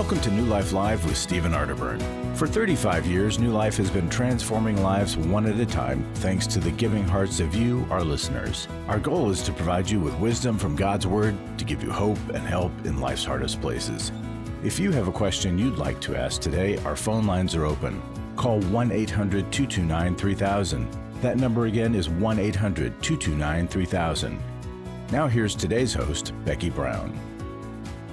Welcome to New Life Live with Stephen Arterburn. For 35 years, New Life has been transforming lives one at a time thanks to the giving hearts of you, our listeners. Our goal is to provide you with wisdom from God's Word to give you hope and help in life's hardest places. If you have a question you'd like to ask today, our phone lines are open. Call 1-800-229-3000. That number again is 1-800-229-3000. Now here's today's host, Becky Brown.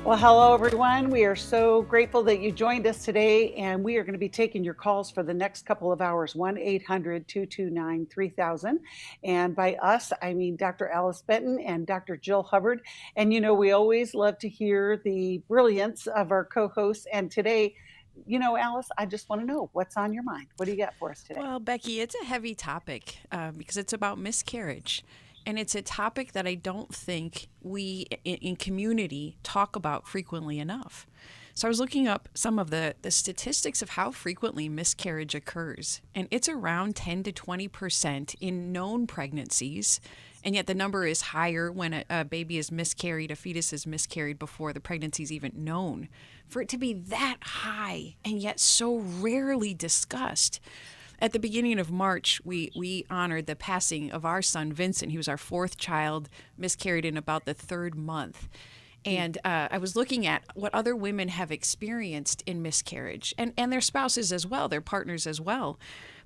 Well, hello, everyone. We are so grateful that you joined us today, and we are going to be taking your calls for the next couple of hours, 1-800-229-3000. And by us, I mean Dr. Alice Benton and Dr. Jill Hubbard. And, you know, we always love to hear the brilliance of our co-hosts. And today, you know, Alice, I just want to know what's on your mind. What do you got for us today? Well, Becky, it's a heavy topic because it's about miscarriage. And it's a topic that I don't think we in community talk about frequently enough. So I was looking up some of the statistics of how frequently miscarriage occurs. And it's around 10 to 20% in known pregnancies. And yet the number is higher when a baby is miscarried, a fetus is miscarried before the pregnancy is even known. For it to be that high and yet so rarely discussed. At the beginning of March, we honored the passing of our son, Vincent. He was our fourth child, miscarried in about the third month. And I was looking at what other women have experienced in miscarriage and their spouses as well, their partners as well.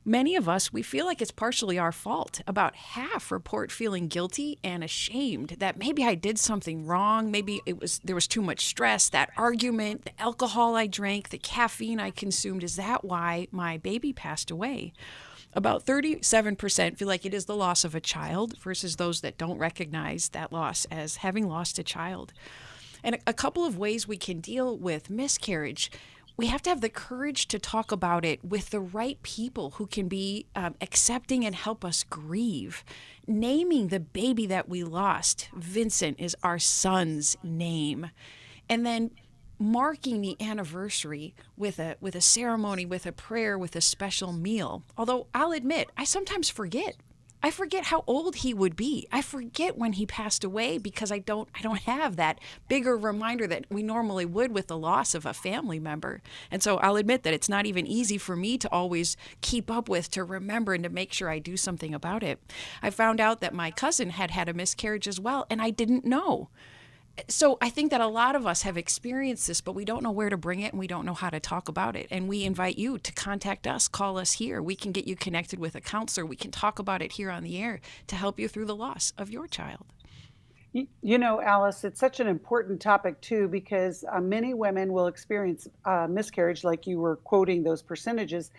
Many of us, we feel like it's partially our fault. About half report feeling guilty and ashamed that maybe I did something wrong. Maybe there was too much stress, that argument, the alcohol I drank, the caffeine I consumed. Is that why my baby passed away? About 37% feel like it is the loss of a child versus those that don't recognize that loss as having lost a child. And a couple of ways we can deal with miscarriage. We have to have the courage to talk about it with the right people who can be accepting and help us grieve. Naming the baby that we lost, Vincent is our son's name. And then marking the anniversary with a ceremony, with a prayer, with a special meal. Although I'll admit, I sometimes forget. I forget how old he would be. I forget when he passed away because I don't have that bigger reminder that we normally would with the loss of a family member. And so I'll admit that it's not even easy for me to always keep up with, to remember and to make sure I do something about it. I found out that my cousin had a miscarriage as well, and I didn't know. So I think that a lot of us have experienced this, but we don't know where to bring it and we don't know how to talk about it. And we invite you to contact us, call us here. We can get you connected with a counselor. We can talk about it here on the air to help you through the loss of your child. You know, Alice, it's such an important topic too, because many women will experience miscarriage, like you were quoting those percentages.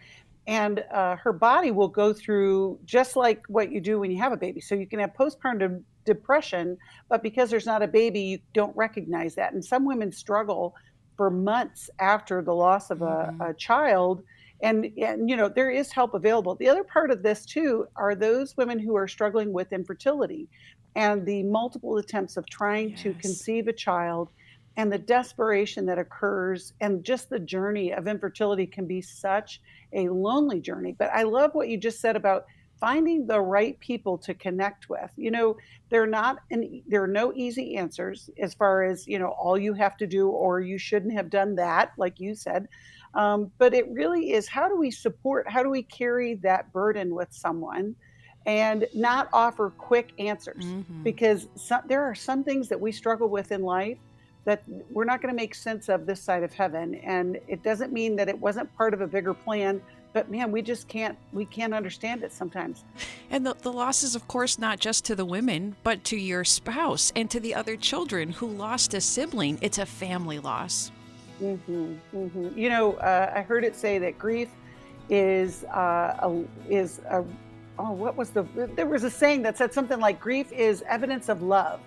And her body will go through just like what you do when you have a baby. So you can have postpartum depression, but because there's not a baby, you don't recognize that. And some women struggle for months after the loss of a child. And, you know, there is help available. The other part of this too are those women who are struggling with infertility and the multiple attempts of trying to conceive a child, and the desperation that occurs, and just the journey of infertility can be such a lonely journey. But I love what you just said about finding the right people to connect with. You know, there are no easy answers as far as, you know, all you have to do or you shouldn't have done that, like you said. But it really is, how do we carry that burden with someone and not offer quick answers? Because there are some things that we struggle with in life that we're not going to make sense of this side of heaven. And it doesn't mean that it wasn't part of a bigger plan, but man, we can't understand it sometimes. And the loss is, of course, not just to the women, but to your spouse and to the other children who lost a sibling. It's a family loss. You know, I heard it say that grief there was a saying that said something like grief is evidence of love.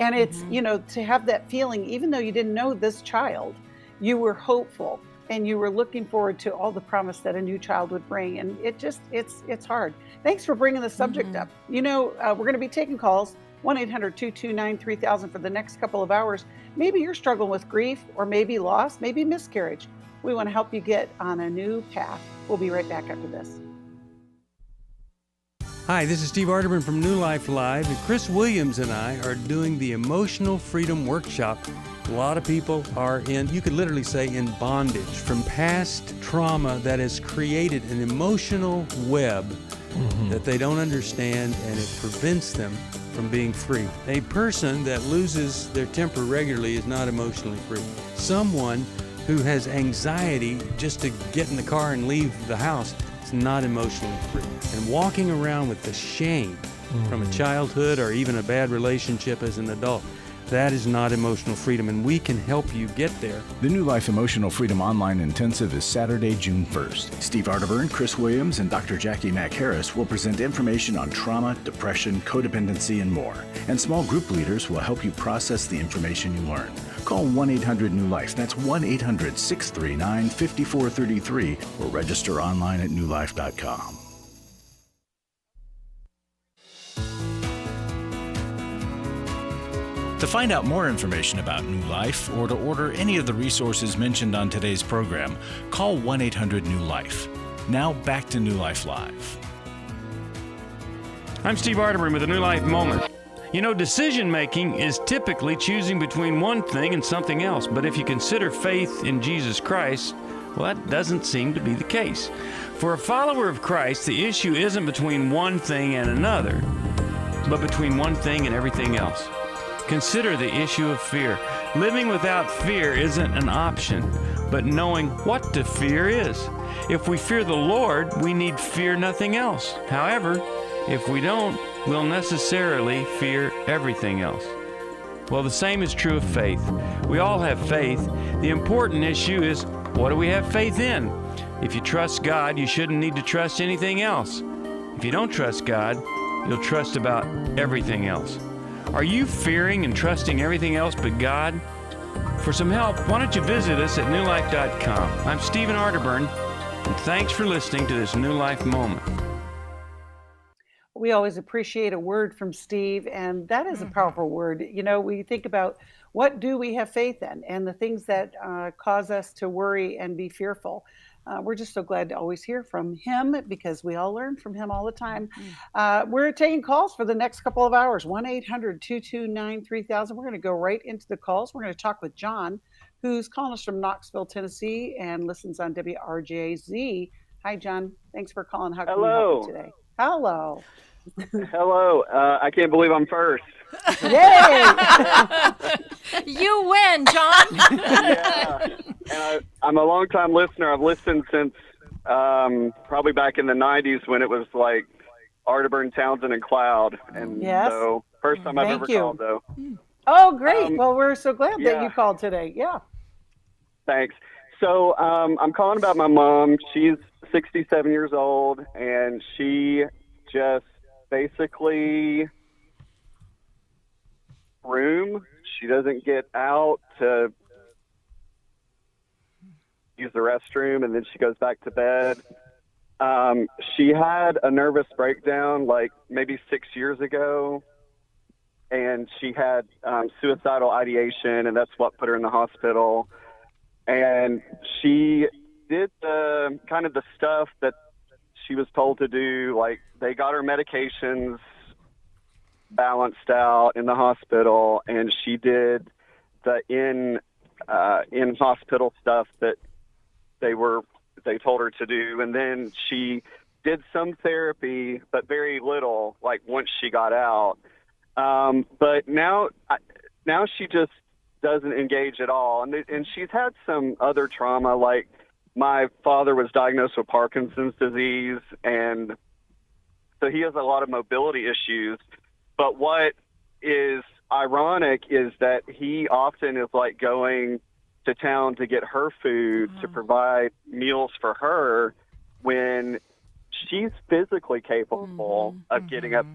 And it's, you know, to have that feeling, even though you didn't know this child, you were hopeful and you were looking forward to all the promise that a new child would bring. And it's hard. Thanks for bringing the subject up. You know, we're going to be taking calls, 1-800-229-3000 for the next couple of hours. Maybe you're struggling with grief or maybe loss, maybe miscarriage. We want to help you get on a new path. We'll be right back after this. Hi, this is Steve Arterburn from New Life Live, and Chris Williams and I are doing the Emotional Freedom Workshop. A lot of people are in, you could literally say, in bondage from past trauma that has created an emotional web that they don't understand, and it prevents them from being free. A person that loses their temper regularly is not emotionally free. Someone who has anxiety just to get in the car and leave the house is not emotionally free. And walking around with the shame from a childhood or even a bad relationship as an adult, that is not emotional freedom, and we can help you get there. The New Life Emotional Freedom Online Intensive is Saturday, June 1st. Steve Arterburn, Chris Williams, and Dr. Jackie Mack Harris will present information on trauma, depression, codependency, and more. And small group leaders will help you process the information you learn. Call 1-800-NEW-LIFE. That's 1-800-639-5433 or register online at newlife.com. To find out more information about New Life or to order any of the resources mentioned on today's program, call 1-800-NEW-LIFE. Now back to New Life Live. I'm Steve Arterburn with a New Life Moment. You know, decision making is typically choosing between one thing and something else, but if you consider faith in Jesus Christ, well, that doesn't seem to be the case. For a follower of Christ, the issue isn't between one thing and another, but between one thing and everything else. Consider the issue of fear. Living without fear isn't an option, but knowing what to fear is. If we fear the Lord, we need fear nothing else. However, if we don't, we'll necessarily fear everything else. Well, the same is true of faith. We all have faith. The important issue is, what do we have faith in? If you trust God, you shouldn't need to trust anything else. If you don't trust God, you'll trust about everything else. Are you fearing and trusting everything else but God? For some help, why don't you visit us at newlife.com. I'm Stephen Arterburn, and thanks for listening to this New Life Moment. We always appreciate a word from Steve, and that is a powerful word. You know, we think about what do we have faith in and the things that cause us to worry and be fearful. We're just so glad to always hear from him because we all learn from him all the time. We're taking calls for the next couple of hours, 1-800-229-3000. We're going to go right into the calls. We're going to talk with John, who's calling us from Knoxville, Tennessee, and listens on WRJZ. Hi, John. Thanks for calling. How can we help you today? Hello. Hello. I can't believe I'm first. Yay! You win, John. Yeah. And I'm a long-time listener. I've listened since probably back in the 90s when it was like Arterburn, Townsend, and Cloud. And so first time I've ever called, though. Oh, great. Well, we're so glad that you called today. Yeah. Thanks. So I'm calling about my mom. She's 67 years old, and she just basically she doesn't get out to use the restroom, and then she goes back to bed. She had a nervous breakdown like maybe 6 years ago, and she had suicidal ideation, and that's what put her in the hospital. And she did the kind of the stuff that she was told to do. Like, they got her medications balanced out in the hospital, and she did the in hospital stuff that they told her to do. And then she did some therapy, but very little, like once she got out. But now she just doesn't engage at all. And she's had some other trauma, like my father was diagnosed with Parkinson's disease, and so he has a lot of mobility issues. But what is ironic is that he often is like going to town to get her food, to provide meals for her, when she's physically capable of getting up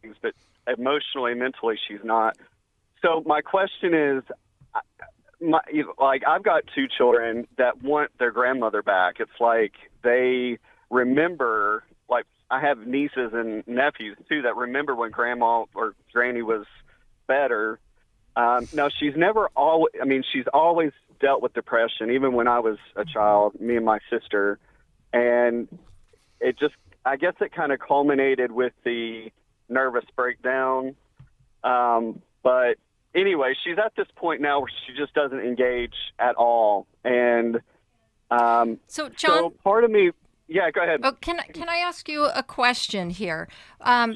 things, but emotionally, mentally, she's not. So my question is, I've got two children that want their grandmother back. It's like they remember, like I have nieces and nephews too that remember when grandma or granny was better. Now she's always dealt with depression, even when I was a child, me and my sister. And I guess it kind of culminated with the nervous breakdown. But anyway, she's at this point now where she just doesn't engage at all. And So, John, so part of me, yeah, go ahead. oh, can I ask you a question here?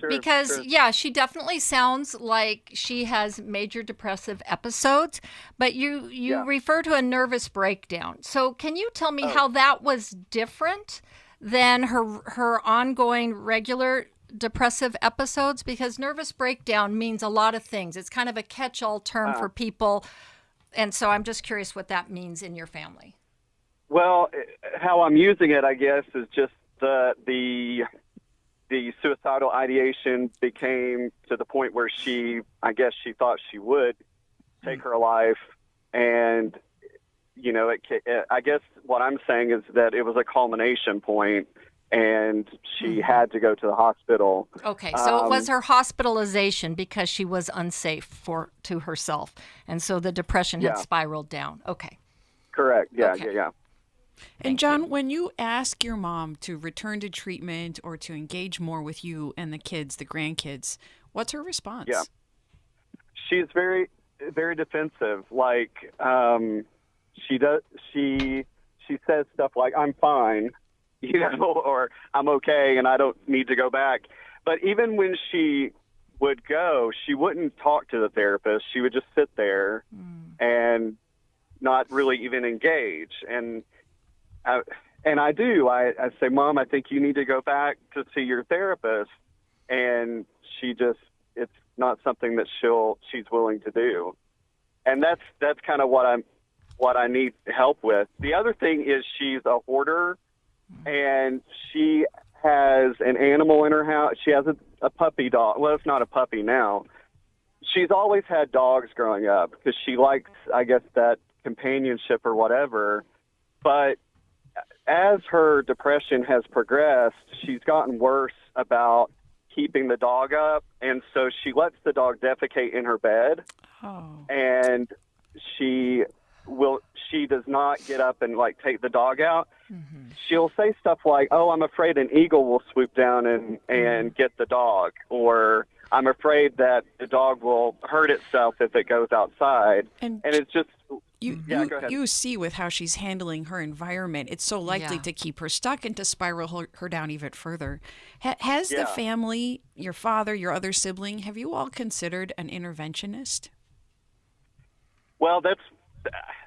Because, sure. yeah, she definitely sounds like she has major depressive episodes, but you Yeah. refer to a nervous breakdown. So can you tell me how that was different than her ongoing regular depressive episodes? Because nervous breakdown means a lot of things. It's kind of a catch-all term for people. And so I'm just curious what that means in your family. Well, how I'm using it, I guess, is just the suicidal ideation became to the point where I guess she thought she would take her life. And, you know, I guess what I'm saying is that it was a culmination point and she had to go to the hospital. Okay, so it was her hospitalization because she was unsafe to herself. And so the depression had spiraled down. Okay. Correct. Yeah, Okay. yeah. And John, when you ask your mom to return to treatment or to engage more with you and the kids, the grandkids, what's her response? Yeah. She's very, very defensive. Like, she says stuff like, I'm fine, you know, or I'm okay and I don't need to go back. But even when she would go, she wouldn't talk to the therapist. She would just sit there and not really even engage. And I do. I say, Mom, I think you need to go back to see your therapist. And it's not something that she's willing to do. And that's kind of what I need help with. The other thing is she's a hoarder, and she has an animal in her house. She has a puppy dog. Well, it's not a puppy now. She's always had dogs growing up because she likes, I guess, that companionship or whatever. But as her depression has progressed, she's gotten worse about keeping the dog up, and so she lets the dog defecate in her bed. And she does not get up and like take the dog out. She'll say stuff like, "Oh, I'm afraid an eagle will swoop down and get the dog," or "I'm afraid that the dog will hurt itself if it goes outside." And it's just go ahead. You see with how she's handling her environment, it's so likely to keep her stuck and to spiral her down even further. Has the family, your father, your other sibling, have you all considered an interventionist? Well,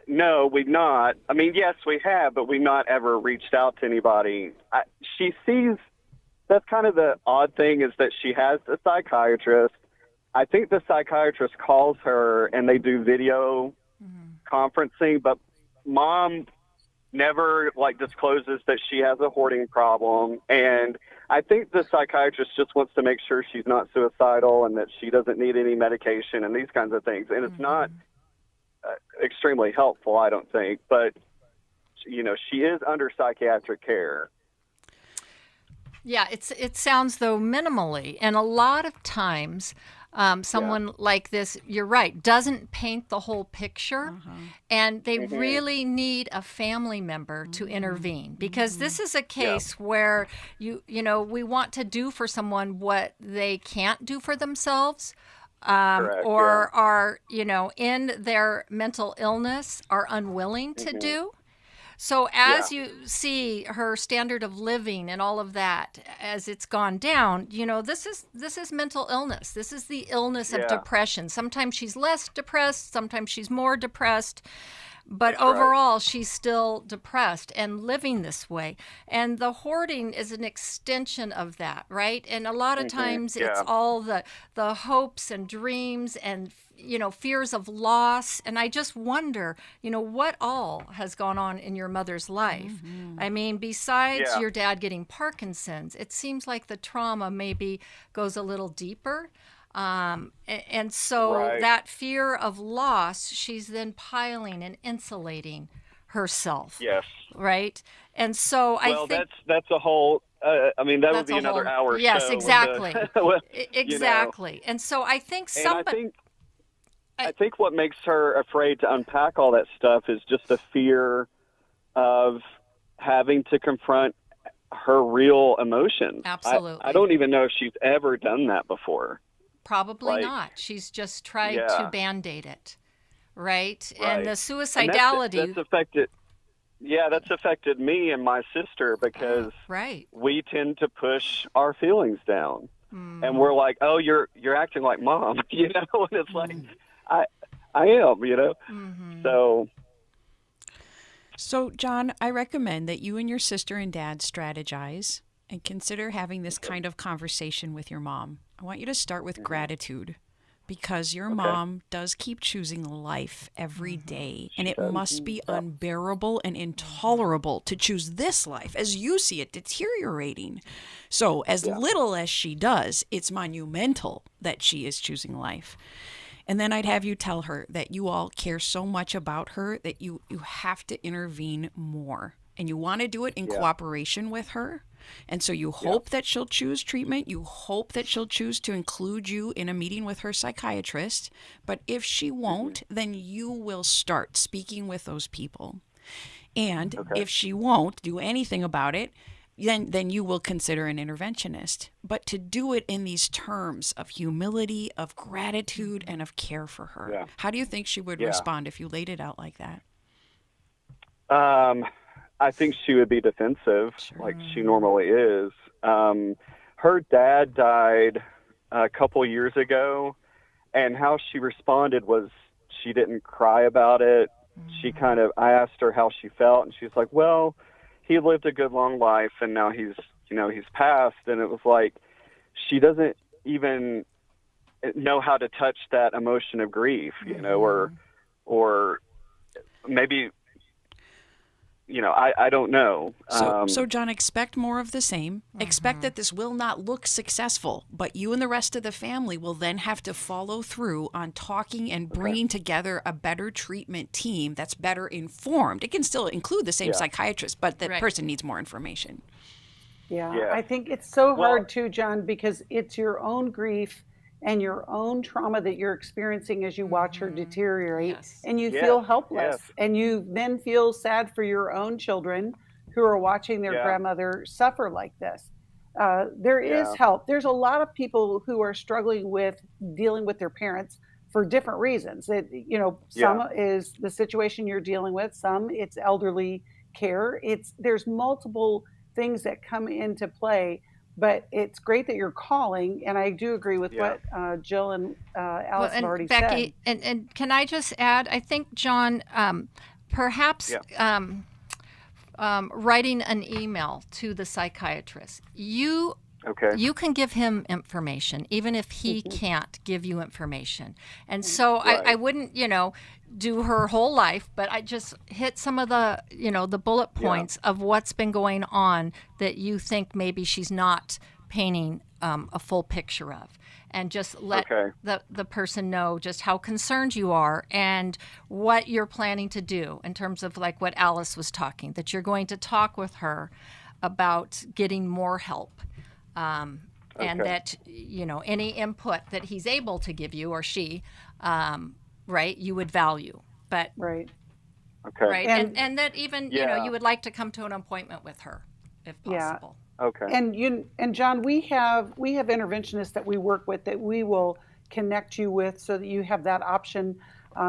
no, we've not. I mean, yes, we have, but we've not ever reached out to anybody. She sees, that's kind of the odd thing, is that she has a psychiatrist. I think the psychiatrist calls her and they do video conferencing, but Mom never discloses that she has a hoarding problem. And I think the psychiatrist just wants to make sure she's not suicidal and that she doesn't need any medication and these kinds of things. And it's not extremely helpful, I don't think, but you know, she is under psychiatric care. Yeah, it sounds though minimally, and a lot of times someone like this, you're right, doesn't paint the whole picture, and they really need a family member to intervene, because this is a case where you know, we want to do for someone what they can't do for themselves. Are, you know, in their mental illness are unwilling to do. So as you see her standard of living and all of that, as it's gone down, you know, this is mental illness. This is the illness of depression. Sometimes she's less depressed, sometimes she's more depressed. But overall, she's still depressed and living this way. And the hoarding is an extension of that, right? And a lot of times it's all the hopes and dreams and, you know, fears of loss. And I just wonder, you know, what all has gone on in your mother's life? I mean, besides your dad getting Parkinson's, it seems like the trauma maybe goes a little deeper. And so that fear of loss, she's then piling and insulating herself. Yes. Right. And so I think that's a whole, I mean, that would be another hour. Yes, so exactly. Exactly. You know. And so I think I think what makes her afraid to unpack all that stuff is just the fear of having to confront her real emotions. Absolutely. I don't even know if she's ever done that before. Probably not. She's just tried to Band-Aid it, right? And the suicidality. That's affected. Yeah, that's affected me and my sister because we tend to push our feelings down, and we're like, "Oh, you're acting like mom," you know. And it's like, I am, you know. So, John, I recommend that you and your sister and dad strategize and consider having this kind of conversation with your mom. I want you to start with gratitude, because your mom does keep choosing life every day, and it must be unbearable and intolerable to choose this life as you see it deteriorating. So as little as she does, it's monumental that she is choosing life. And then I'd have you tell her that you all care so much about her that you have to intervene more. And you want to do it in cooperation with her. And so you hope that she'll choose treatment. You hope that she'll choose to include you in a meeting with her psychiatrist. But if she won't, then you will start speaking with those people. And if she won't do anything about it, then you will consider an interventionist. But to do it in these terms of humility, of gratitude, and of care for her. Yeah. How do you think she would respond if you laid it out like that? I think she would be defensive, like she normally is. Her dad died a couple years ago, and how she responded was she didn't cry about it. She I asked her how she felt, and she's like, well, he lived a good long life, and now he's passed. And it was like, she doesn't even know how to touch that emotion of grief, you know, or maybe, you know, I don't know. So John, expect more of the same. Expect that this will not look successful, but you and the rest of the family will then have to follow through on talking and bringing together a better treatment team that's better informed. It can still include the same psychiatrist, but that person needs more information. Yeah, I think it's so hard too, John, because it's your own grief and your own trauma that you're experiencing as you watch her deteriorate, and you feel helpless, and you then feel sad for your own children who are watching their grandmother suffer like this. There is help. There's a lot of people who are struggling with dealing with their parents for different reasons. That, you know, some is the situation you're dealing with, some it's elderly care. There's multiple things that come into play. But it's great that you're calling, and I do agree with what Jill and Alice have already Becky, said. And can I just add, I think, John, perhaps writing an email to the psychiatrist. You can give him information, even if he can't give you information. And so I wouldn't, you know, do her whole life, but I just hit some of the, you know, the bullet points of what's been going on that you think maybe she's not painting a full picture of, and just let the person know just how concerned you are and what you're planning to do in terms of like what Alice was talking, that you're going to talk with her about getting more help. And that, you know, any input that he's able to give you or she, you would value, but and that even you know, you would like to come to an appointment with her if possible. And John, we have interventionists that we work with that we will connect you with, so that you have that option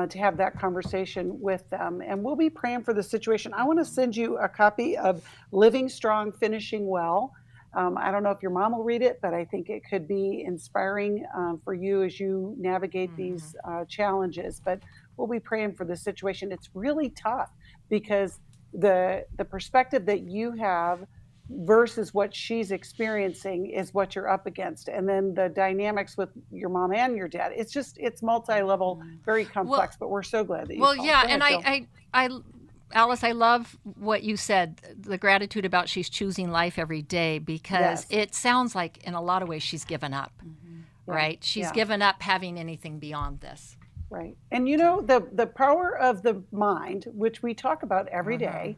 to have that conversation with them, and we'll be praying for the situation. I want to send you a copy of Living Strong, Finishing Well. I don't know if your mom will read it, but I think it could be inspiring for you as you navigate these challenges. But we'll be praying for the situation. It's really tough because the perspective that you have versus what she's experiencing is what you're up against. And then the dynamics with your mom and your dad. It's multi-level, very complex, but we're so glad that you called. And I Alice, I love what you said, the gratitude about she's choosing life every day, because it sounds like in a lot of ways she's given up, right? She's given up having anything beyond this. Right. And you know, the power of the mind, which we talk about every day,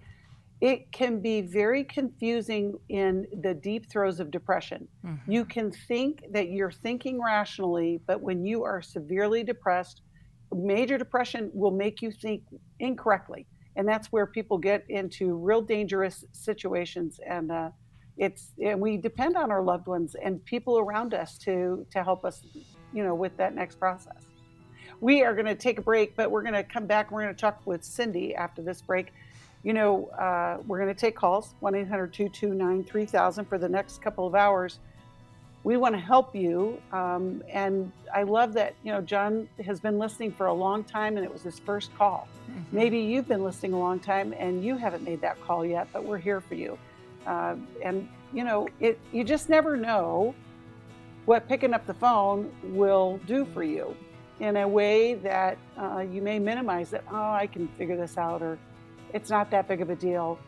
it can be very confusing in the deep throes of depression. You can think that you're thinking rationally, but when you are severely depressed, major depression will make you think incorrectly. And that's where people get into real dangerous situations. And And we depend on our loved ones and people around us to help us, with that next process. We are going to take a break, but we're going to come back. We're going to talk with Cindy after this break. We're going to take calls, 1-800-229-3000 for the next couple of hours. We want to help you. And I love that, John has been listening for a long time and it was his first call. Mm-hmm. Maybe you've been listening a long time and you haven't made that call yet, but we're here for you. You just never know what picking up the phone will do for you in a way that you may minimize it. Oh, I can figure this out, or it's not that big of a deal.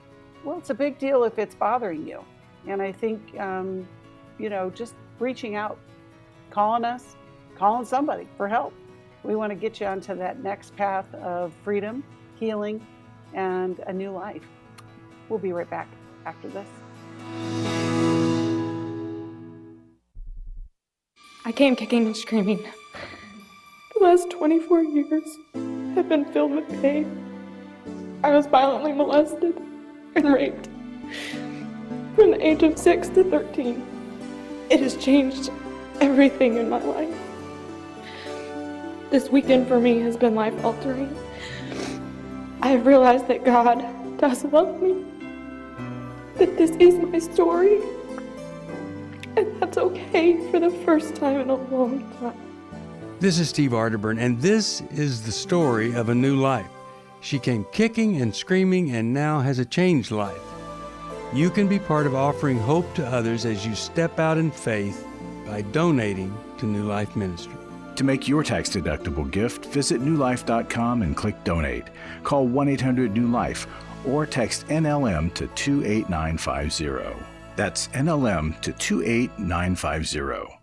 Well, it's a big deal if it's bothering you. And I think, just reaching out, calling us, calling somebody for help. We want to get you onto that next path of freedom, healing, and a new life. We'll be right back after this. I came kicking and screaming. The last 24 years have been filled with pain. I was violently molested and raped from the age of 6 to 13. It has changed everything in my life. This weekend for me has been life-altering. I have realized that God does love me, that this is my story, and that's okay for the first time in a long time. This is Steve Arterburn, and this is the story of a new life. She came kicking and screaming and now has a changed life. You can be part of offering hope to others as you step out in faith by donating to New Life Ministry. To make your tax-deductible gift, visit newlife.com and click Donate. Call 1-800-NEW-LIFE or text NLM to 28950. That's NLM to 28950.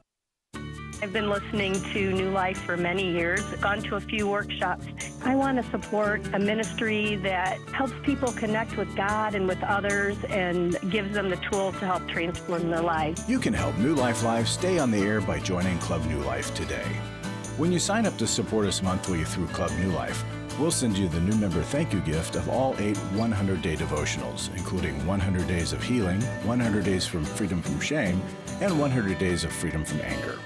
I've been listening to New Life for many years, gone to a few workshops. I want to support a ministry that helps people connect with God and with others and gives them the tools to help transform their lives. You can help New Life Live stay on the air by joining Club New Life today. When you sign up to support us monthly through Club New Life, we'll send you the new member thank you gift of all 8 100-day devotionals, including 100 Days of Healing, 100 Days from Freedom from Shame, and 100 Days of Freedom from Anger.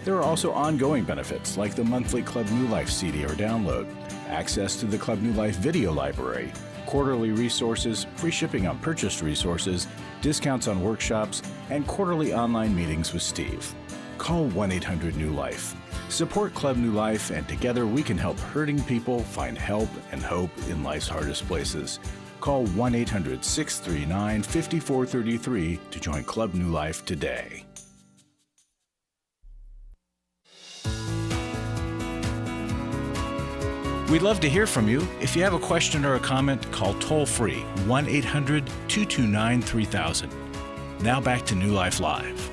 There are also ongoing benefits like the monthly Club New Life CD or download, access to the Club New Life video library, quarterly resources, free shipping on purchased resources, discounts on workshops, and quarterly online meetings with Steve. Call 1-800-NEW-LIFE. Support Club New Life, and together we can help hurting people find help and hope in life's hardest places. Call 1-800-639-5433 to join Club New Life today. We'd love to hear from you. If you have a question or a comment, call toll-free 1-800-229-3000. Now back to New Life Live.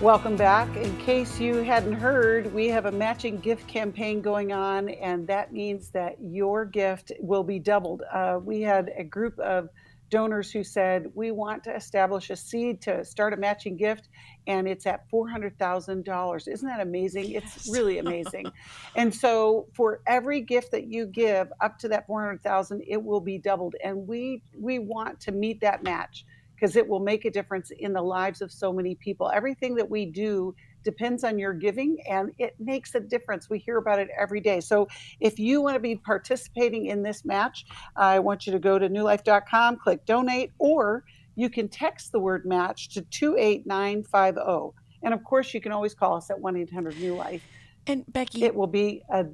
Welcome back. In case you hadn't heard, we have a matching gift campaign going on, and that means that your gift will be doubled. We had a group of donors who said, we want to establish a seed to start a matching gift, and it's at $400,000. Isn't that amazing? It's really amazing. And so for every gift that you give up to that $400,000, it will be doubled. And we want to meet that match, because it will make a difference in the lives of so many people. Everything that we do depends on your giving, and it makes a difference. We hear about it every day. So if you want to be participating in this match, I want you to go to newlife.com, click donate, or you can text the word match to 28950. And of course, you can always call us at 1-800-NEW-LIFE. And Becky, it will be a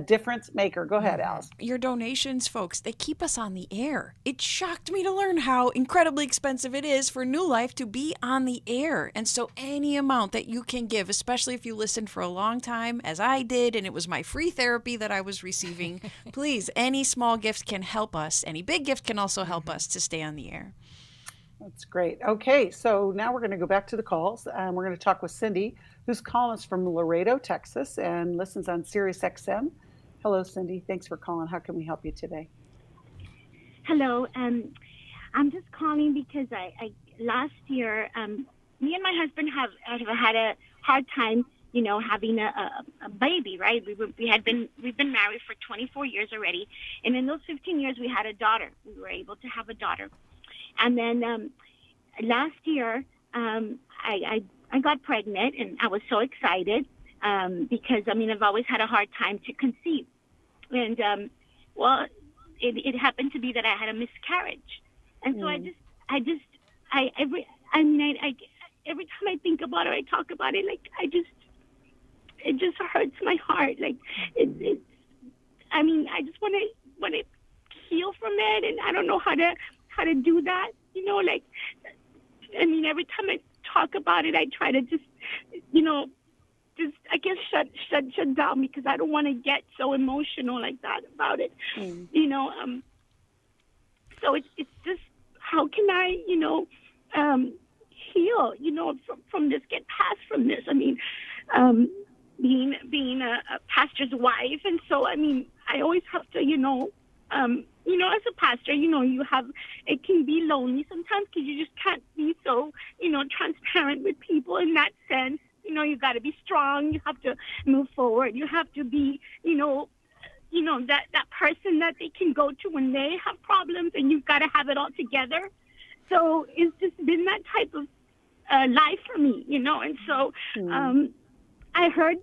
difference maker. Go ahead, Alice. Your donations, folks, they keep us on the air. It shocked me to learn how incredibly expensive it is for New Life to be on the air. And so any amount that you can give, especially if you listened for a long time, as I did, and it was my free therapy that I was receiving, please, any small gift can help us. Any big gift can also help us to stay on the air. That's great. Okay, so now we're going to go back to the calls. We're going to talk with Cindy, who's calling us from Laredo, Texas, and listens on Sirius XM. Hello, Cindy. Thanks for calling. How can we help you today? Hello. I'm just calling because I last year, me and my husband have had a hard time, having a baby, right? We've been married for 24 years already, and in those 15 years we had a daughter. We were able to have a daughter. And then last year, I got pregnant, and I was so excited because, I mean, I've always had a hard time to conceive. And, it happened to be that I had a miscarriage. And so every time I think about it, I talk about it, like, it just hurts my heart. Like, I just want to heal from it, and I don't know how to do that. Like, every time I talk about it, I try to just I guess shut down, because I don't want to get so emotional like that about it. So it's just, how can I heal from this, get past from this. Being a pastor's wife, and so I always have to as a pastor, it can be lonely sometimes, because you just can't be so transparent with people in that sense. You got to be strong. You have to move forward. You have to be, that person that they can go to when they have problems, and you've got to have it all together. So it's just been that type of life for me, and so I heard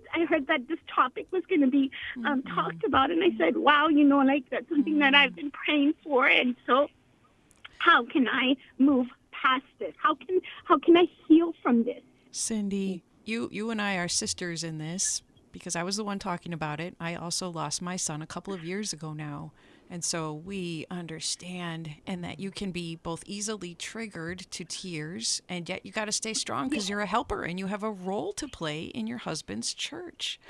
that this topic was going to be talked about, and I said, wow, that's something that I've been praying for, and so how can I move past this? How can I heal from this? Cindy, you and I are sisters in this, because I was the one talking about it. I also lost my son a couple of years ago now. And so we understand, and that you can be both easily triggered to tears, and yet you got to stay strong, because you're a helper and you have a role to play in your husband's church.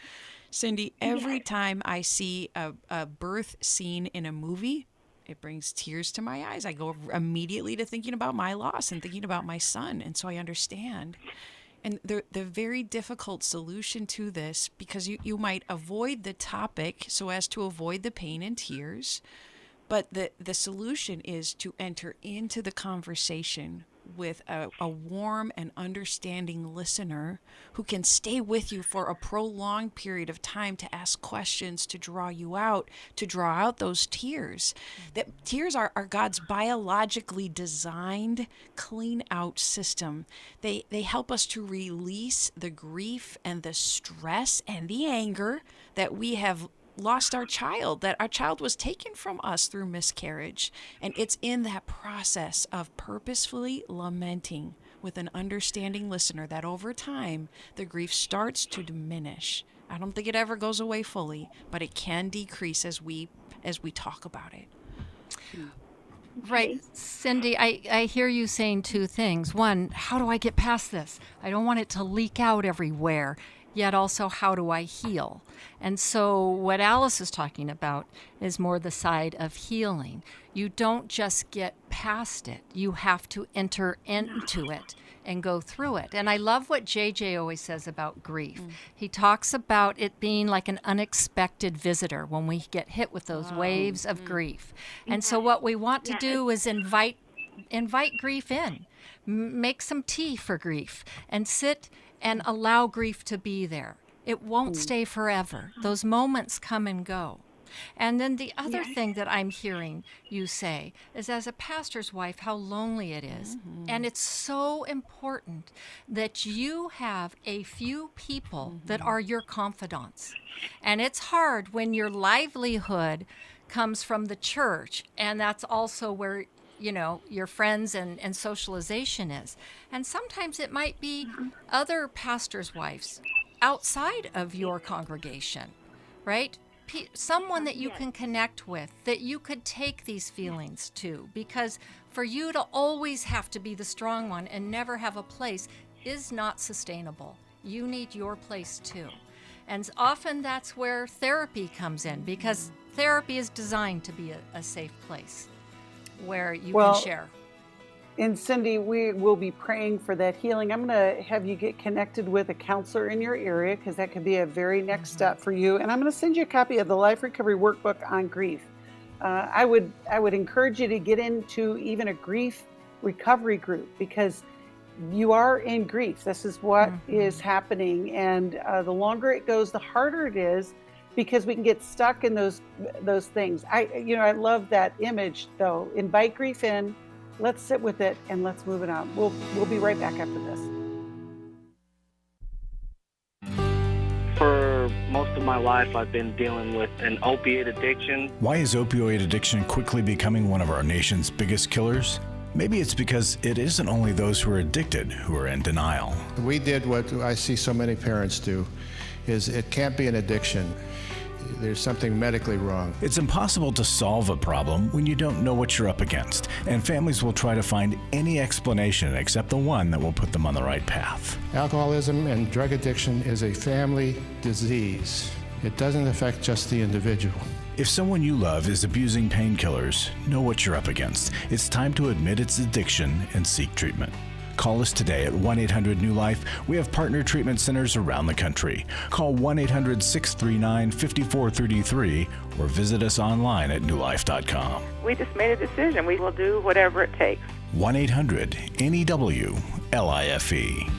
Cindy, every time I see a birth scene in a movie, it brings tears to my eyes. I go immediately to thinking about my loss and thinking about my son. And so I understand. And the very difficult solution to this, because you might avoid the topic so as to avoid the pain and tears, but the solution is to enter into the conversation with a warm and understanding listener who can stay with you for a prolonged period of time to ask questions, to draw you out, to draw out those tears. That tears are God's biologically designed clean out system. They help us to release the grief and the stress and the anger that we have lost our child, that our child was taken from us through miscarriage. And it's in that process of purposefully lamenting with an understanding listener that over time, the grief starts to diminish. I don't think it ever goes away fully, but it can decrease as we talk about it. Right. Cindy, I hear you saying two things. One, how do I get past this? I don't want it to leak out everywhere. Yet also, how do I heal? And so what Alice is talking about is more the side of healing. You don't just get past it. You have to enter into it and go through it. And I love what JJ always says about grief. He talks about it being like an unexpected visitor when we get hit with those waves of grief. And so what we want to do is invite grief in. Make some tea for grief and sit and allow grief to be there. It won't stay forever. Those moments come and go. And then the other thing that I'm hearing you say is, as a pastor's wife, how lonely it is. And it's so important that you have a few people that are your confidants. And it's hard when your livelihood comes from the church, and that's also where your friends and socialization is. And sometimes it might be other pastors' wives outside of your congregation, right? Someone that you can connect with, that you could take these feelings to, because for you to always have to be the strong one and never have a place is not sustainable. You need your place too. And often that's where therapy comes in, because therapy is designed to be a safe place where you can share. And Cindy, we will be praying for that healing. I'm going to have you get connected with a counselor in your area, because that could be a very next step for you. And I'm going to send you a copy of the Life Recovery Workbook on grief. I would encourage you to get into even a grief recovery group, because you are in grief. This is what is happening. And the longer it goes, the harder it is, because we can get stuck in those things. I love that image though. Invite grief in, Let's sit with it and let's move it on. We'll be right back after this. For most of my life, I've been dealing with an opiate addiction. Why is opioid addiction quickly becoming one of our nation's biggest killers? Maybe it's because it isn't only those who are addicted who are in denial. We did what I see so many parents do, is it can't be an addiction. There's something medically wrong. It's impossible to solve a problem when you don't know what you're up against, and families will try to find any explanation except the one that will put them on the right path. Alcoholism and drug addiction is a family disease. It doesn't affect just the individual. If someone you love is abusing painkillers, know what you're up against. It's time to admit its addiction and seek treatment. Call us today at 1-800-NEW-LIFE. We have partner treatment centers around the country. Call 1-800-639-5433 or visit us online at newlife.com. We just made a decision. We will do whatever it takes. 1-800-NEW-LIFE.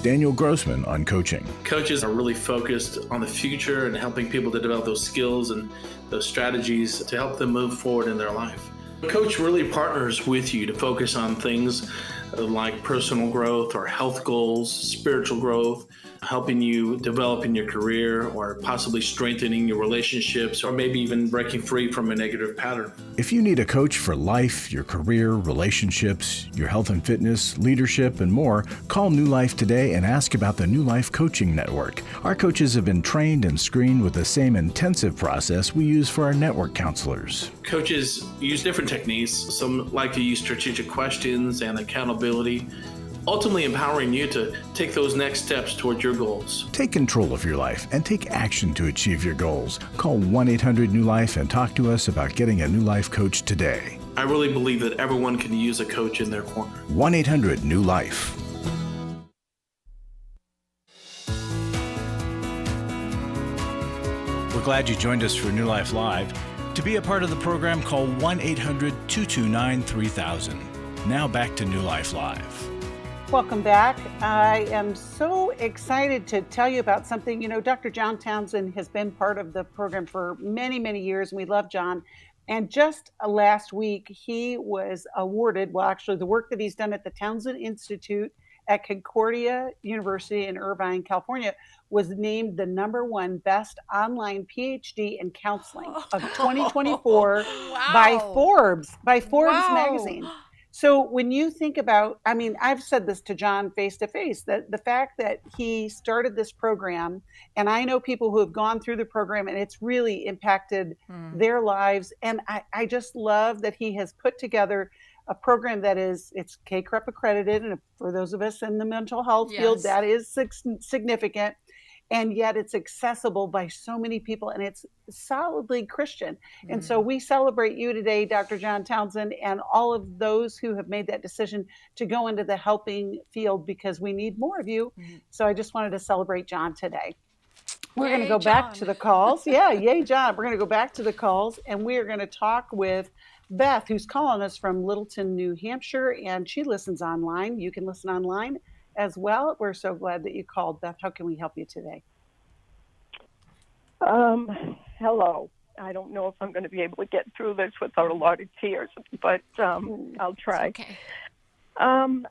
Daniel Grossman on coaching. Coaches are really focused on the future and helping people to develop those skills and those strategies to help them move forward in their life. A coach really partners with you to focus on things like personal growth or health goals, spiritual growth, helping you develop in your career or possibly strengthening your relationships or maybe even breaking free from a negative pattern. If you need a coach for life, your career, relationships, your health and fitness, leadership, and more, call New Life today and ask about the New Life Coaching Network. Our coaches have been trained and screened with the same intensive process we use for our network counselors. Coaches use different techniques. Some like to use strategic questions and accountability, ultimately empowering you to take those next steps toward your goals. Take control of your life and take action to achieve your goals. Call 1-800-NEW-LIFE and talk to us about getting a New Life coach today. I really believe that everyone can use a coach in their corner. 1-800-NEW-LIFE. We're glad you joined us for New Life Live. To be a part of the program, call 1-800-229-3000. Now back to New Life Live. Welcome back. I am so excited to tell you about something. You know, Dr. John Townsend has been part of the program for many, many years, and we love John. And just last week, he was awarded, well, actually, the work that he's done at the Townsend Institute at Concordia University in Irvine, California, was named the #1 best online PhD in counseling of 2024 by Forbes magazine. So when you think about, I mean, I've said this to John face to face, that the fact that he started this program, and I know people who have gone through the program and it's really impacted their lives. And I just love that he has put together a program that it's KCREP accredited. And for those of us in the mental health field, that is significant. And yet it's accessible by so many people, and it's solidly Christian. And so we celebrate you today, Dr. John Townsend, and all of those who have made that decision to go into the helping field, because we need more of you. So I just wanted to celebrate John today. We're going to go back to the calls. Yeah, yay, John. We're going to go back to the calls, and we are going to talk with Beth, who's calling us from Littleton, New Hampshire, and she listens online. You can listen online as well. We're so glad that you called, Beth. How can we help you today? Hello. I don't know if I'm going to be able to get through this without a lot of tears, but I'll try. It's okay. I'm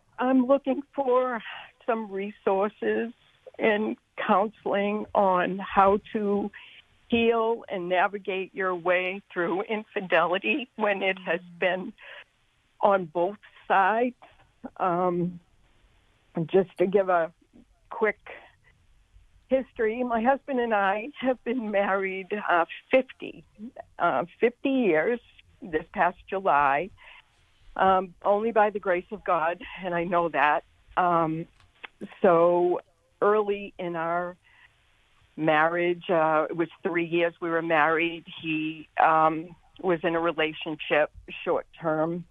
looking for some resources and counseling on how to heal and navigate your way through infidelity when it has been on both sides. Just to give a quick history, my husband and I have been married 50 years this past July, only by the grace of God, and I know that. So early in our marriage, it was 3 years we were married. He was in a relationship short term.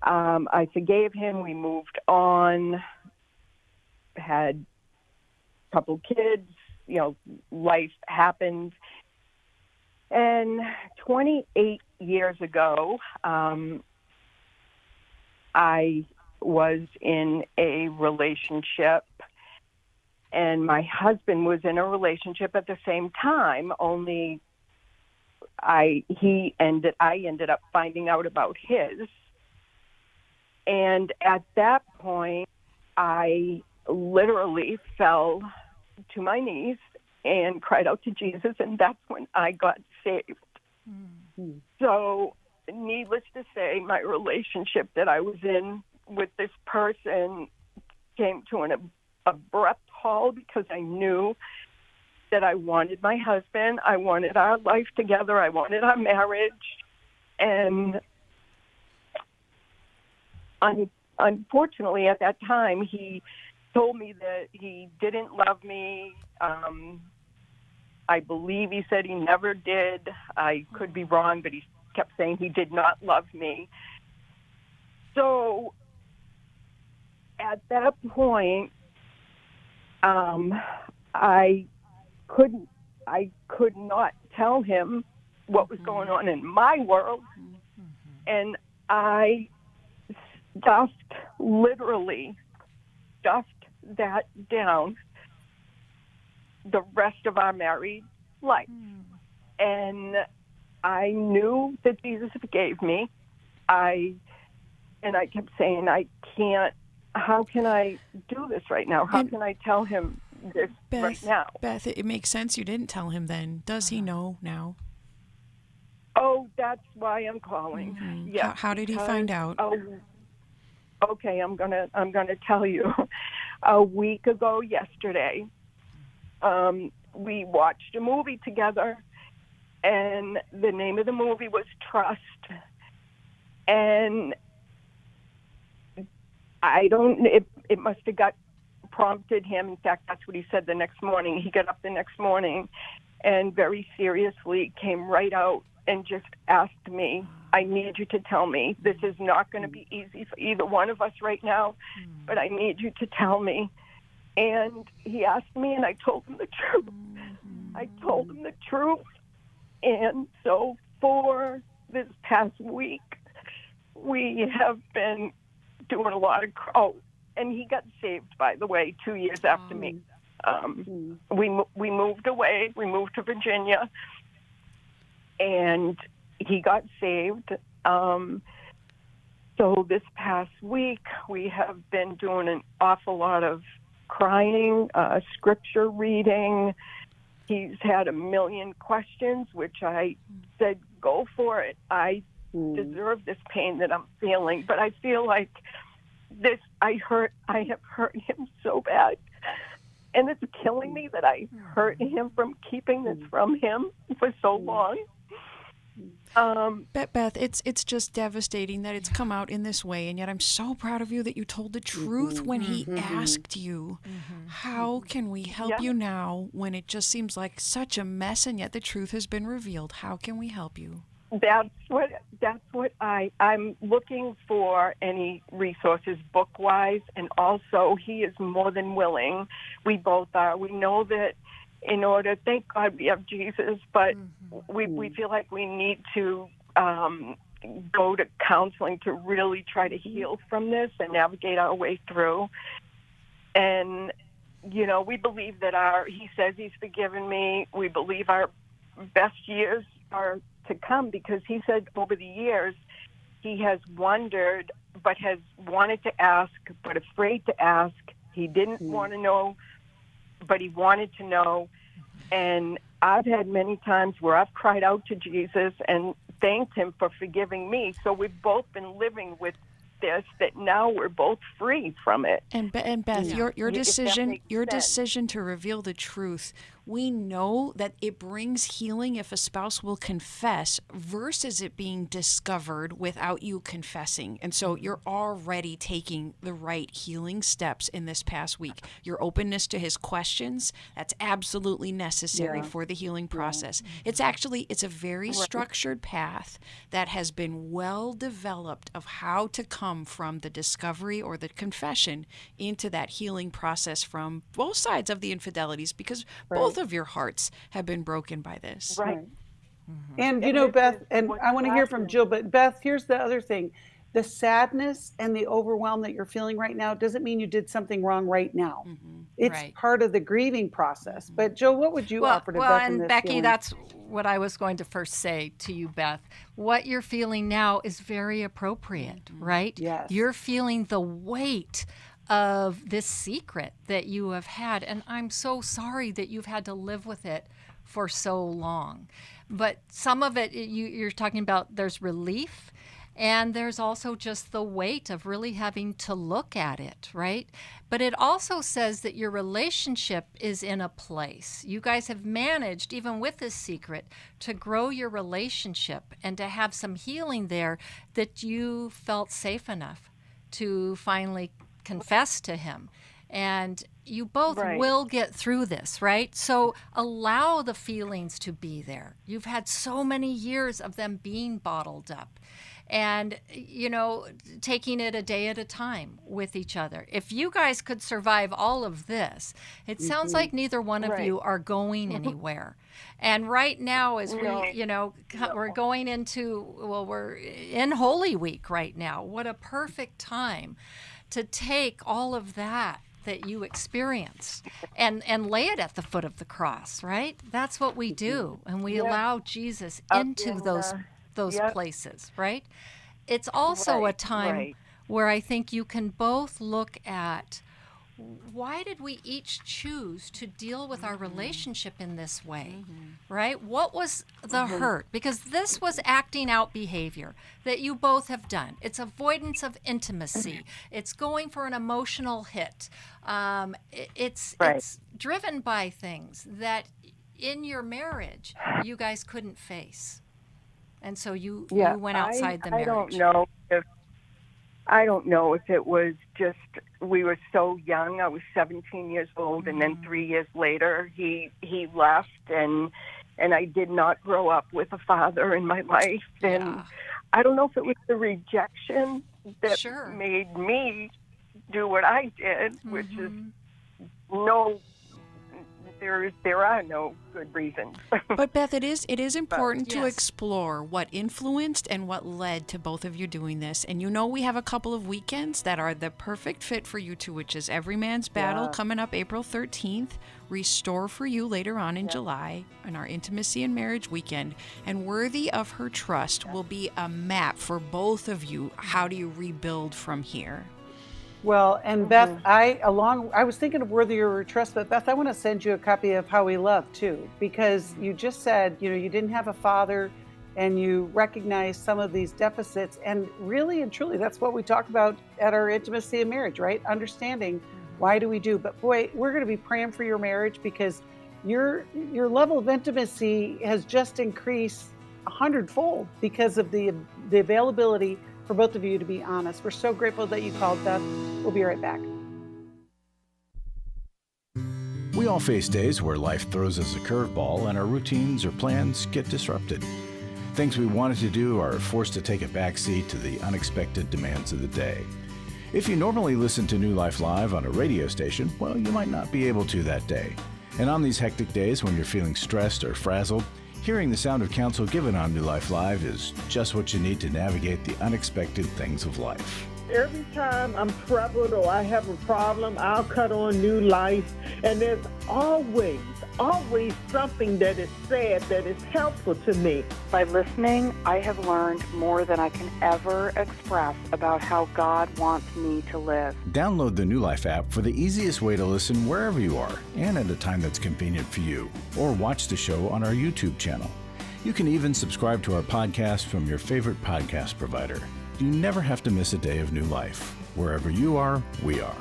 I forgave him. We moved on. Had a couple kids, life happened. And 28 years ago, I was in a relationship, and my husband was in a relationship at the same time, only I ended up finding out about his. And at that point, I literally fell to my knees and cried out to Jesus, and that's when I got saved. Mm-hmm. So, needless to say, my relationship that I was in with this person came to an abrupt halt because I knew that I wanted my husband, I wanted our life together, I wanted our marriage, and unfortunately at that time he told me that he didn't love me. I believe he said he never did. I could be wrong, but he kept saying he did not love me. So at that point, I could not tell him what was going on in my world, and I literally stuffed that down the rest of our married life. And I knew that Jesus forgave me. I kept saying, how can I do this right now? How can I tell him this right now? Beth, it makes sense you didn't tell him then. Does he know now? Oh, that's why I'm calling. Mm-hmm. Yeah. How did he find out? Okay, I'm gonna tell you. A week ago yesterday, we watched a movie together, and the name of the movie was Trust. And it must have prompted him. In fact, that's what he said the next morning. He got up the next morning and very seriously came right out and just asked me, I need you to tell me. This is not going to be easy for either one of us right now, but I need you to tell me. And he asked me, and I told him the truth. I told him the truth. And so for this past week, we have been doing a lot of... and he got saved, by the way, 2 years after me. We moved away. We moved to Virginia, and he got saved. So this past week, we have been doing an awful lot of crying, scripture reading. He's had a million questions, which I said, go for it. I deserve this pain that I'm feeling, but I feel like I have hurt him so bad, and it's killing me that I hurt him from keeping this from him for so long. Beth, it's just devastating that it's come out in this way, and yet I'm so proud of you that you told the truth when he asked you. How can we help you now when it just seems like such a mess, and yet the truth has been revealed? How can we help you? That's what I'm looking for, any resources book-wise, and also he is more than willing. We both are. We know that in order, thank God we have Jesus, but we feel like we need to go to counseling to really try to heal from this and navigate our way through. And, we believe that he says he's forgiven me. We believe our best years are to come, because he said over the years he has wondered but has wanted to ask but afraid to ask. He didn't want to know, but he wanted to know. And I've had many times where I've cried out to Jesus and thanked him for forgiving me. So we've both been living with this, that now we're both free from it. And Beth, your decision to reveal the truth, we know that it brings healing if a spouse will confess versus it being discovered without you confessing. And so you're already taking the right healing steps in this past week. Your openness to his questions, that's absolutely necessary for the healing process. It's a very structured path that has been well developed of how to come from the discovery or the confession into that healing process from both sides of the infidelities, because both of your hearts have been broken by this. Right. And Beth, and I want to hear from Jill, but Beth, here's the other thing. The sadness and the overwhelm that you're feeling right now doesn't mean you did something wrong right now. It's part of the grieving process. But Jill, what would you offer to Beth in and this Becky, feeling? that's what I was going to first say to you, Beth. What you're feeling now is very appropriate, right? Yes. You're feeling the weight of this secret that you have had, and I'm so sorry that you've had to live with it for so long. But some of it, you're talking about, there's relief, and there's also just the weight of really having to look at it, right? But it also says that your relationship is in a place. You guys have managed, even with this secret, to grow your relationship and to have some healing there, that you felt safe enough to finally confess to him. And you both will get through this, right? So allow the feelings to be there. You've had so many years of them being bottled up. And, taking it a day at a time with each other. If you guys could survive all of this, it sounds like neither one of you are going anywhere. And right now, as we're going into, we're in Holy Week right now. What a perfect time to take all of that you experienced and lay it at the foot of the cross, right? That's what we do. And we allow Jesus into those places, right? It's also a time where I think you can both look at, why did we each choose to deal with our relationship in this way, right? What was the hurt? Because this was acting out behavior that you both have done. It's avoidance of intimacy. It's going for an emotional hit. It's driven by things that in your marriage you guys couldn't face. And so you went outside the marriage. I don't know if it was just we were so young. I was 17 years old, and then 3 years later he left, and I did not grow up with a father in my life. And I don't know if it was the rejection that made me do what I did, which is there are no good reasons. But Beth, it is important to explore what influenced and what led to both of you doing this. And we have a couple of weekends that are the perfect fit for you two, which is Every Man's Battle coming up April 13th, Restore for You later on in July, and our Intimacy and Marriage weekend. And Worthy of Her Trust will be a map for both of you. How do you rebuild from here? Well, and Beth, I was thinking of Worthy of Her Trust, but Beth, I want to send you a copy of How We Love too, because you just said, you didn't have a father and you recognize some of these deficits, and really and truly, that's what we talk about at our Intimacy and Marriage, right? Understanding why do we do, but boy, we're going to be praying for your marriage, because your level of intimacy has just increased 100-fold because of the availability for both of you to be honest. We're so grateful that you called, Beth. We'll be right back. We all face days where life throws us a curveball and our routines or plans get disrupted. Things we wanted to do are forced to take a backseat to the unexpected demands of the day. If you normally listen to New Life Live on a radio station, well, you might not be able to that day. And on these hectic days when you're feeling stressed or frazzled, hearing the sound of counsel given on New Life Live is just what you need to navigate the unexpected things of life. Every time I'm troubled or I have a problem, I'll cut on New Life, and there's always something that is said that is helpful to me. By listening, I have learned more than I can ever express about how God wants me to live. Download the New Life app for the easiest way to listen wherever you are and at a time that's convenient for you, or watch the show on our YouTube channel. You can even subscribe to our podcast from your favorite podcast provider. You never have to miss a day of New Life. Wherever you are, we are.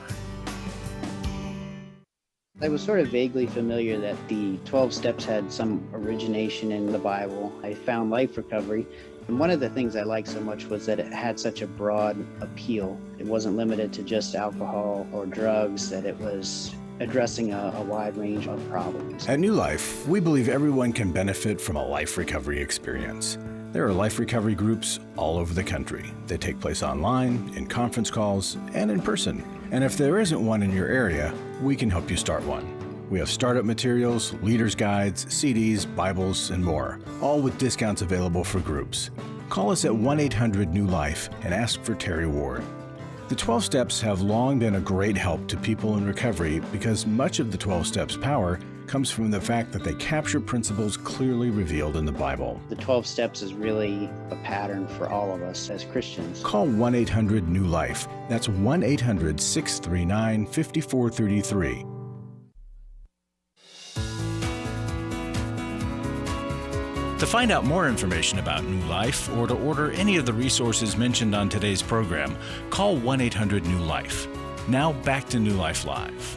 I was sort of vaguely familiar that the 12 steps had some origination in the Bible. I found Life Recovery, and one of the things I liked so much was that it had such a broad appeal. It wasn't limited to just alcohol or drugs, that it was addressing a wide range of problems. At New Life, we believe everyone can benefit from a life recovery experience. There are life recovery groups all over the country. They take place online, in conference calls, and in person. And if there isn't one in your area, we can help you start one. We have startup materials, leaders' guides, CDs, Bibles, and more, all with discounts available for groups. Call us at 1-800-NEW-LIFE and ask for Terry Ward. The 12 Steps have long been a great help to people in recovery because much of the 12 Steps' power comes from the fact that they capture principles clearly revealed in the Bible. The 12 Steps is really a pattern for all of us as Christians. Call 1-800-NEW-LIFE. That's 1-800-639-5433. To find out more information about New Life or to order any of the resources mentioned on today's program, call 1-800-NEW-LIFE. Now back to New Life Live.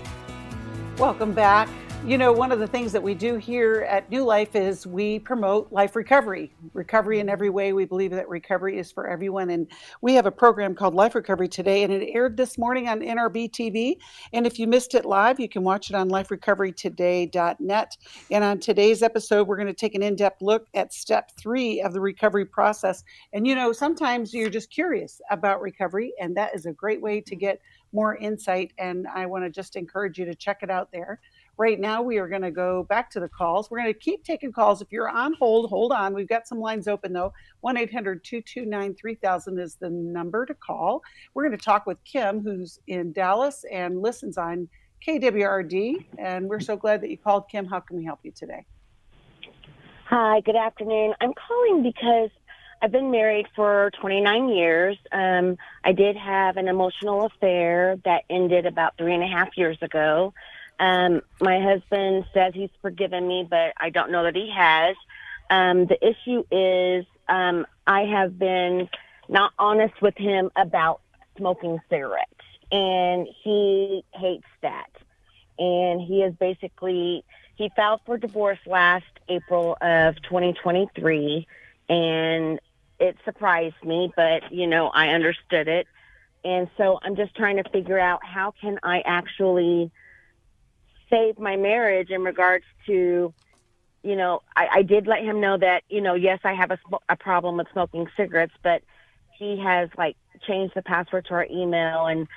Welcome back. You know, one of the things that we do here at New Life is we promote life recovery. Recovery in every way. We believe that recovery is for everyone. And we have a program called Life Recovery Today, and it aired this morning on NRB TV. And if you missed it live, you can watch it on liferecoverytoday.net. And on today's episode, we're going to take an in-depth look at step 3 of the recovery process. And, you know, sometimes you're just curious about recovery, and that is a great way to get more insight. And I want to just encourage you to check it out there. Right now, we are going to go back to the calls. We're going to keep taking calls. If you're on hold on. We've got some lines open, though. 1-800-229-3000 is the number to call. We're going to talk with Kim, who's in Dallas and listens on KWRD. And we're so glad that you called, Kim. How can we help you today? Hi, good afternoon. I'm calling because I've been married for 29 years. I did have an emotional affair that ended about 3.5 years ago. My husband says he's forgiven me, but I don't know that he has. The issue is I have been not honest with him about smoking cigarettes, and he hates that. And he filed for divorce last April of 2023, and it surprised me, but, you know, I understood it. And so I'm just trying to figure out how can I actually save my marriage in regards to, you know, I did let him know that, you know, yes, I have a problem with smoking cigarettes, but he has changed the password to our email and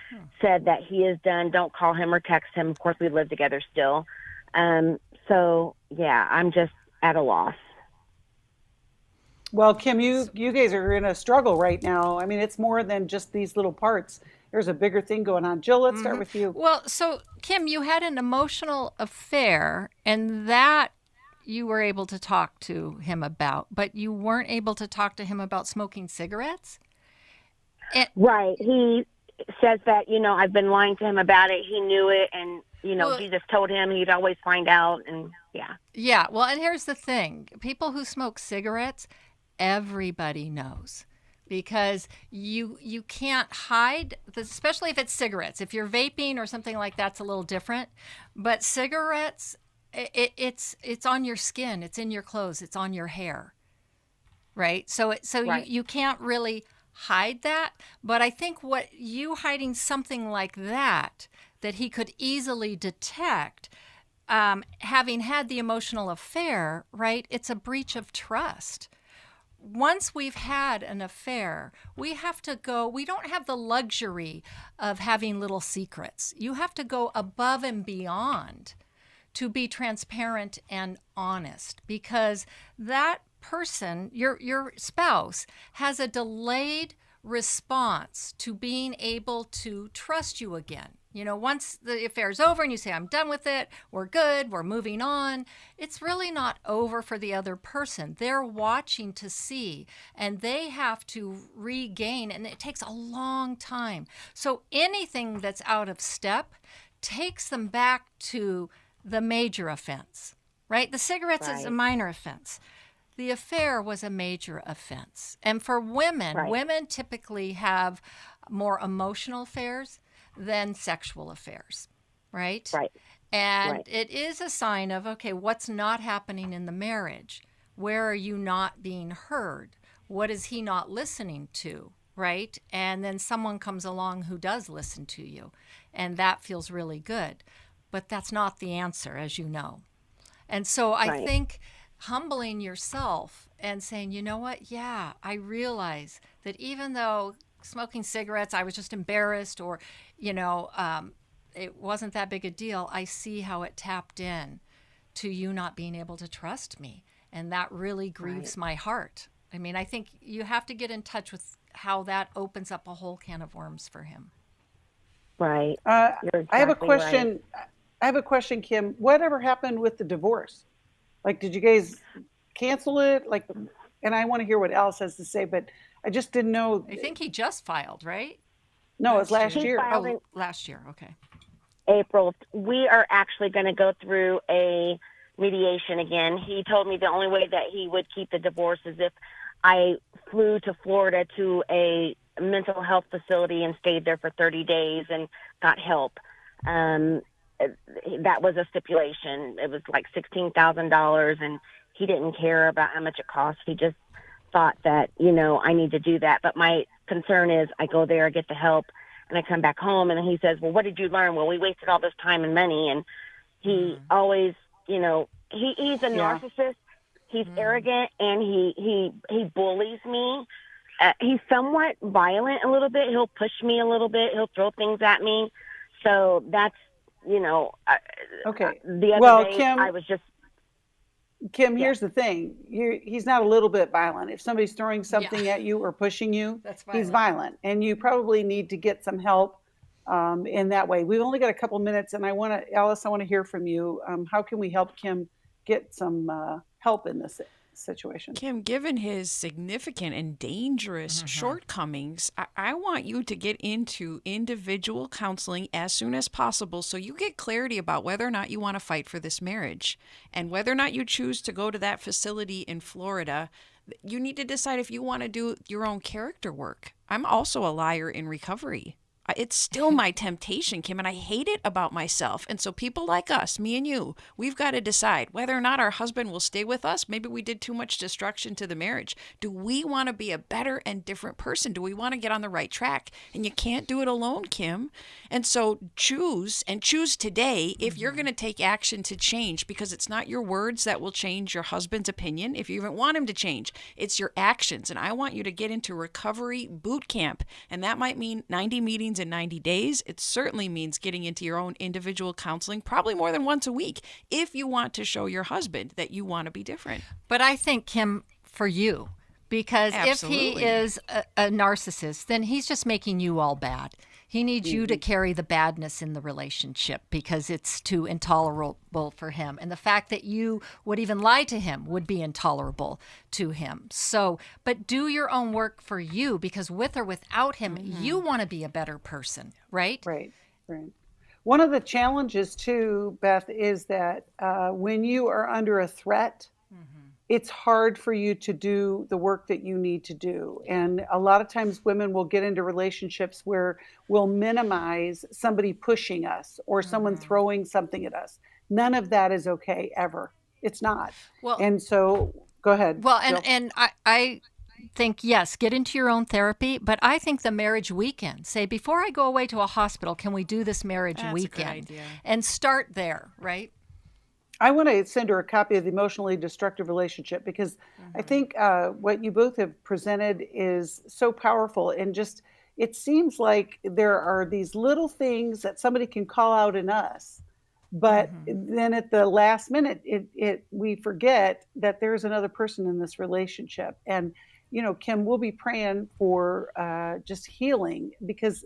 said that he is done. Don't call him or text him. Of course, we live together still. So yeah, I'm just at a loss. Well, Kim, you guys are in a struggle right now. I mean, it's more than just these little parts. There's a bigger thing going on. Jill, let's start with you. Well, so Kim, you had an emotional affair, and that you were able to talk to him about, but you weren't able to talk to him about smoking cigarettes? Right. He says that, you know, I've been lying to him about it. He knew it, and, you know, Jesus told him he'd always find out, and yeah. Yeah, well, and here's the thing. People who smoke cigarettes, everybody knows. Because you can't hide, especially if it's cigarettes. If you're vaping or something like that's a little different. But cigarettes, it's on your skin, it's in your clothes, it's on your hair, right? So right. You can't really hide that. But I think what you hiding something like that he could easily detect, having had the emotional affair, right? It's a breach of trust. Once we've had an affair, we don't have the luxury of having little secrets. You have to go above and beyond to be transparent and honest, because that person, your spouse, has a delayed response to being able to trust you again. You know, once the affair's over and you say, I'm done with it, we're good, we're moving on, it's really not over for the other person. They're watching to see, and they have to regain, and it takes a long time. So anything that's out of step takes them back to the major offense, right? The cigarettes is a minor offense. The affair was a major offense. And for women, women typically have more emotional affairs than sexual affairs, right? Right. And it is a sign of, okay, what's not happening in the marriage? Where are you not being heard? What is he not listening to, right? And then someone comes along who does listen to you, and that feels really good. But that's not the answer, as you know. And so I think humbling yourself and saying, you know what, yeah, I realize that even though smoking cigarettes, I was just embarrassed, or, you know, it wasn't that big a deal. I see how it tapped in to you not being able to trust me. And that really grieves my heart. I mean, I think you have to get in touch with how that opens up a whole can of worms for him. Right. You're I have a exactly question. right. I have a question, Kim. Whatever happened with the divorce? Like, did you guys cancel it? Like, and I want to hear what Alice has to say, but I just didn't know. I think he just filed, right? No, it was last He year. filed in Last year. Okay. April. We are actually going to go through a mediation again. He told me the only way that he would keep the divorce is if I flew to Florida to a mental health facility and stayed there for 30 days and got help. That was a stipulation. It was like $16,000, and he didn't care about how much it cost. He just thought that, I need to do that. But my concern is I go there, I get the help, and I come back home, and then he says, well, what did you learn? Well, we wasted all this time and money. And he always, he's a narcissist. He's arrogant, and he bullies me. He's somewhat violent a little bit. He'll push me a little bit. He'll throw things at me. So that's, okay. The other day, Kim, I was just... Kim, here's the thing. He's not a little bit violent. If somebody's throwing something at you or pushing you, he's violent. And you probably need to get some help in that way. We've only got a couple minutes, and Alice, I want to hear from you. How can we help Kim get some help in this situation? Kim, given his significant and dangerous shortcomings, I want you to get into individual counseling as soon as possible so you get clarity about whether or not you want to fight for this marriage. And whether or not you choose to go to that facility in Florida, you need to decide if you want to do your own character work. I'm also a liar in recovery. It's still my temptation, Kim, and I hate it about myself. And so people like us, me and you, we've got to decide whether or not our husband will stay with us. Maybe we did too much destruction to the marriage. Do we want to be a better and different person? Do we want to get on the right track? And you can't do it alone, Kim. And so choose today if you're going to take action to change, because it's not your words that will change your husband's opinion. If you even want him to change, it's your actions. And I want you to get into recovery boot camp. And that might mean 90 meetings in 90 days. It certainly means getting into your own individual counseling, probably more than once a week, if you want to show your husband that you want to be different. But I think, Kim, for you, because Absolutely. if he is a narcissist, then he's just making you all bad. He needs you to carry the badness in the relationship because it's too intolerable for him. And the fact that you would even lie to him would be intolerable to him. So, but do your own work for you, because with or without him, you want to be a better person, right? Right. One of the challenges too, Beth, is that when you are under a threat, it's hard for you to do the work that you need to do. And a lot of times women will get into relationships where we'll minimize somebody pushing us or someone throwing something at us. None of that is okay, ever. It's not. Well, and so, go ahead. Well, and I think, yes, get into your own therapy, but I think the marriage weekend, say, before I go away to a hospital, can we do this marriage weekend? That's a good idea. And start there, right? I want to send her a copy of The Emotionally Destructive Relationship, because I think what you both have presented is so powerful, and just it seems like there are these little things that somebody can call out in us, but then at the last minute we forget that there's another person in this relationship. And Kim, we'll be praying for just healing, because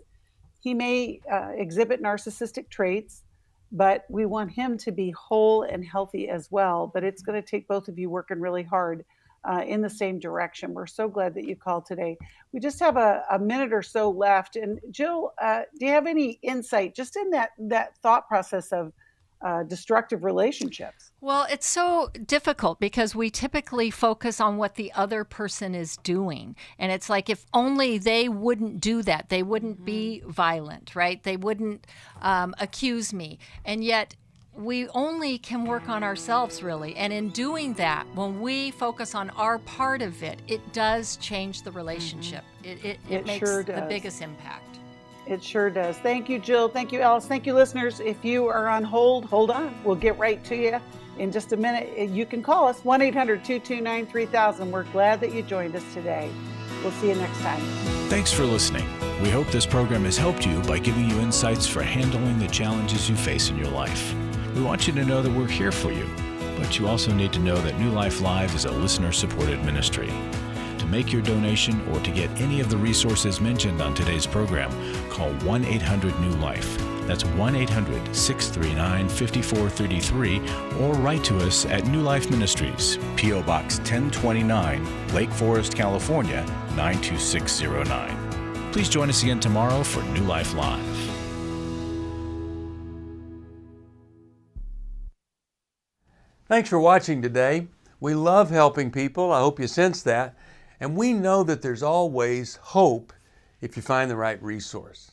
he may exhibit narcissistic traits, but we want him to be whole and healthy as well. But it's going to take both of you working really hard in the same direction. We're so glad that you called today. We just have a minute or so left. And Jill, do you have any insight just in that thought process of destructive relationships? Well, it's so difficult because we typically focus on what the other person is doing. And it's like, if only they wouldn't do that, they wouldn't be violent, right? They wouldn't accuse me. And yet we only can work on ourselves, really. And in doing that, when we focus on our part of it, it does change the relationship. It makes sure the does. biggest impact. It sure does. Thank you, Jill. Thank you, Alice. Thank you, listeners. If you are on hold, hold on. We'll get right to you in just a minute. You can call us, 1-800-229-3000. We're glad that you joined us today. We'll see you next time. Thanks for listening. We hope this program has helped you by giving you insights for handling the challenges you face in your life. We want you to know that we're here for you, but you also need to know that New Life Live is a listener-supported ministry. To make your donation or to get any of the resources mentioned on today's program, call 1-800-NEW-LIFE. That's 1-800-639-5433, or write to us at New Life Ministries, P.O. Box 1029, Lake Forest, California, 92609. Please join us again tomorrow for New Life Live. Thanks for watching today. We love helping people. I hope you sense that. And we know that there's always hope if you find the right resource.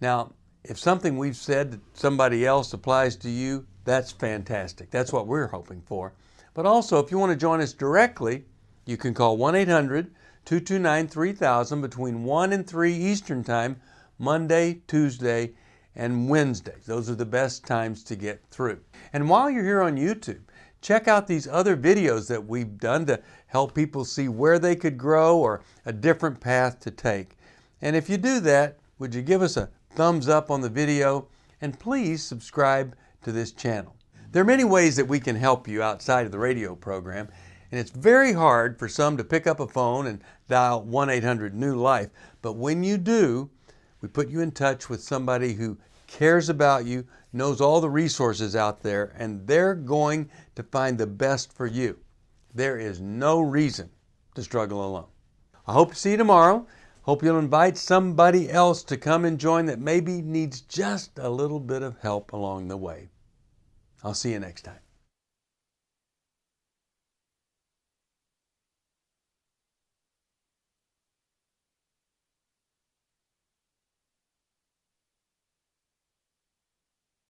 Now, if something we've said to somebody else applies to you, that's fantastic. That's what we're hoping for. But also, if you want to join us directly, you can call 1-800-229-3000 between 1 and 3 Eastern Time, Monday, Tuesday, and Wednesday. Those are the best times to get through. And while you're here on YouTube, check out these other videos that we've done to help people see where they could grow or a different path to take. And if you do that, would you give us a thumbs up on the video, and please subscribe to this channel. There are many ways that we can help you outside of the radio program, and it's very hard for some to pick up a phone and dial 1-800-NEW-LIFE. But when you do, we put you in touch with somebody who cares about you, knows all the resources out there, and they're going to find the best for you. There is no reason to struggle alone. I hope to see you tomorrow. Hope you'll invite somebody else to come and join that maybe needs just a little bit of help along the way. I'll see you next time.